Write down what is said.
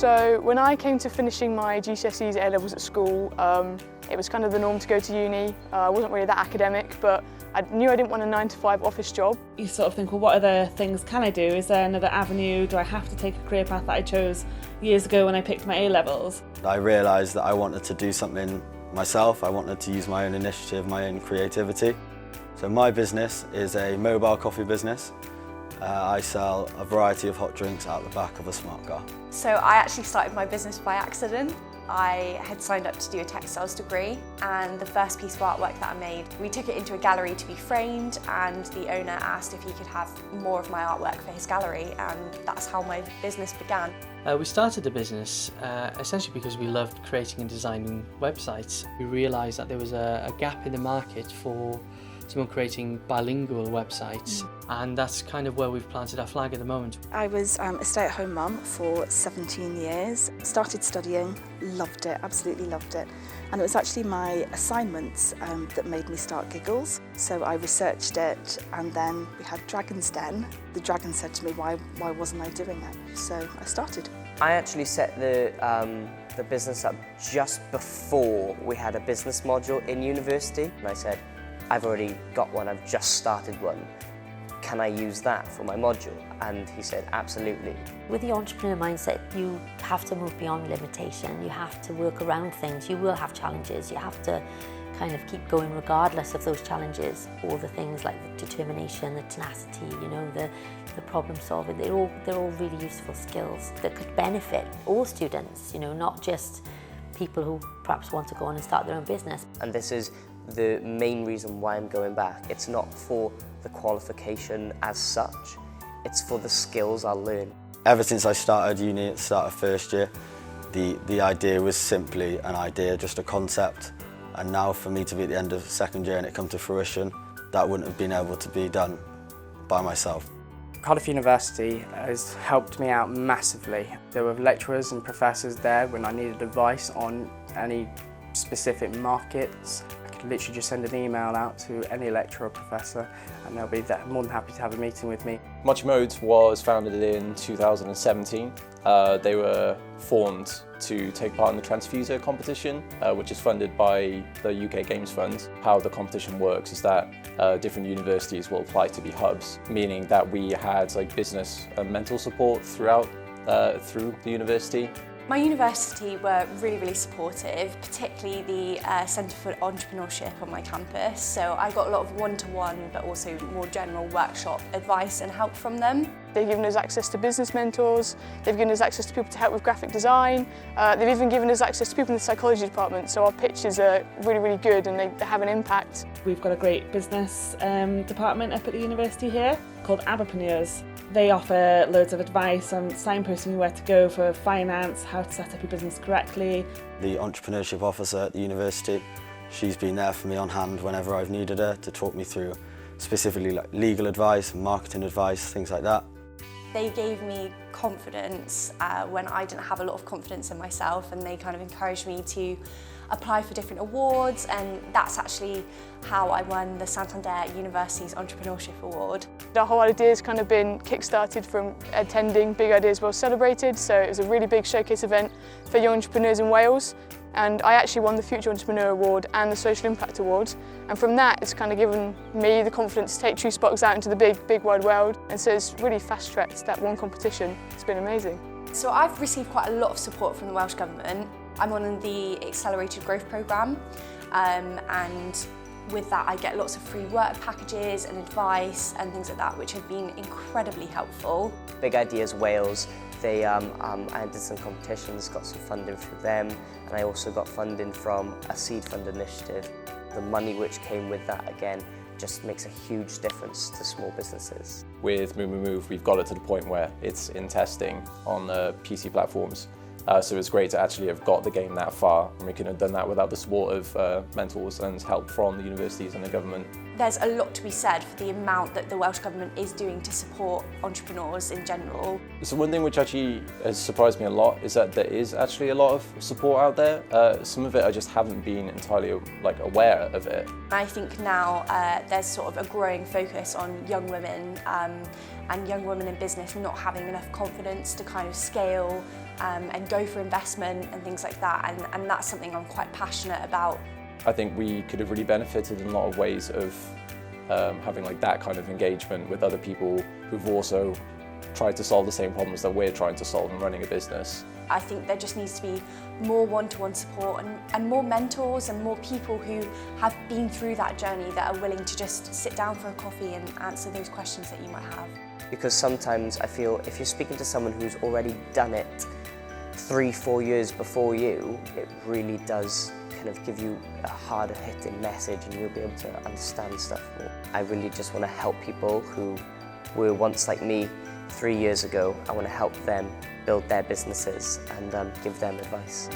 So when I came to finishing my GCSEs A-levels at school, it was kind of the norm to go to uni. I wasn't really that academic, but I knew I didn't want a 9-to-5 office job. You sort of think, well, what other things can I do? Is there another avenue? Do I have to take a career path that I chose years ago when I picked my A-levels? I realised that I wanted to do something myself. I wanted to use my own initiative, my own creativity. So my business is a mobile coffee business. I sell a variety of hot drinks out the back of a smart car. So I actually started my business by accident. I had signed up to do a textiles degree, and the first piece of artwork that I made, we took it into a gallery to be framed, and the owner asked if he could have more of my artwork for his gallery, and that's how my business began. We started the business essentially because we loved creating and designing websites. We realised that there was a gap in the market for someone creating bilingual websites, and that's kind of where we've planted our flag at the moment. I was a stay-at-home mum for 17 years, started studying, loved it, absolutely loved it. And it was actually my assignments that made me start Giggles. So I researched it, and then we had Dragon's Den. The dragon said to me, why wasn't I doing it? So I started. I actually set the business up just before we had a business module in university, and I said, I've already got one, I've just started one. Can I use that for my module? And he said, absolutely. With the entrepreneur mindset, you have to move beyond limitation. You have to work around things. You will have challenges. You have to kind of keep going regardless of those challenges. All the things like the determination, the tenacity, you know, the problem solving, they're all really useful skills that could benefit all students, you know, not just people who perhaps want to go on and start their own business. And this is the main reason why I'm going back. It's not for the qualification as such, it's for the skills I'll learn. Ever since I started uni at the start of first year, the idea was simply an idea, just a concept. And now for me to be at the end of second year and it come to fruition, that wouldn't have been able to be done by myself. Cardiff University has helped me out massively. There were lecturers and professors there when I needed advice on any specific markets. I could literally just send an email out to any lecturer or professor, and they'll be more than happy to have a meeting with me. Much Modes was founded in 2017. They were formed to take part in the Transfuser competition, which is funded by the UK Games Fund. How the competition works is that different universities will apply to be hubs, meaning that we had like business and mental support throughout through the university. My university were really supportive, particularly the Centre for Entrepreneurship on my campus. So I got a lot of one-to-one, but also more general workshop advice and help from them. They've given us access to business mentors, they've given us access to people to help with graphic design, they've even given us access to people in the psychology department, so our pitches are really good and they have an impact. We've got a great business department up at the university here called Aberpreneurs. They offer loads of advice on signposting you where to go for finance, how to set up your business correctly. The entrepreneurship officer at the university, she's been there for me on hand whenever I've needed her to talk me through specifically like legal advice, marketing advice, things like that. They gave me confidence when I didn't have a lot of confidence in myself, and they kind of encouraged me to apply for different awards, and that's actually how I won the Santander University's Entrepreneurship Award. The whole idea has kind of been kick-started from attending Big Ideas Well Celebrated, so it was a really big showcase event for young entrepreneurs in Wales, and I actually won the Future Entrepreneur Award and the Social Impact Award, and from that it's kind of given me the confidence to take True Sparks out into the big wide world, and so it's really fast-tracked that one competition. It's been amazing. So I've received quite a lot of support from the Welsh Government. I'm on the Accelerated Growth Programme, and with that I get lots of free work packages and advice and things like that, which have been incredibly helpful. Big Ideas Wales, I did some competitions, got some funding through them, and I also got funding from a seed fund initiative. The money which came with that again just makes a huge difference to small businesses. With Move, we've got it to the point where it's in testing on PC platforms. So it's great to actually have got the game that far, and we couldn't have done that without the support of mentors and help from the universities and the government. There's a lot to be said for the amount that the Welsh Government is doing to support entrepreneurs in general. So one thing which actually has surprised me a lot is that there is actually a lot of support out there. Some of it I just haven't been entirely aware of it. I think now there's sort of a growing focus on young women and young women in business not having enough confidence to kind of scale and go for investment and things like that, and that's something I'm quite passionate about. I think we could have really benefited in a lot of ways of having that kind of engagement with other people who've also tried to solve the same problems that we're trying to solve in running a business. I think there just needs to be more one-to-one support and more mentors and more people who have been through that journey that are willing to just sit down for a coffee and answer those questions that you might have. Because sometimes I feel if you're speaking to someone who's already done it 3-4 years before you, it really does kind of give you a harder hitting message and you'll be able to understand stuff more. I really just want to help people who were once like me 3 years ago. I want to help them build their businesses and give them advice.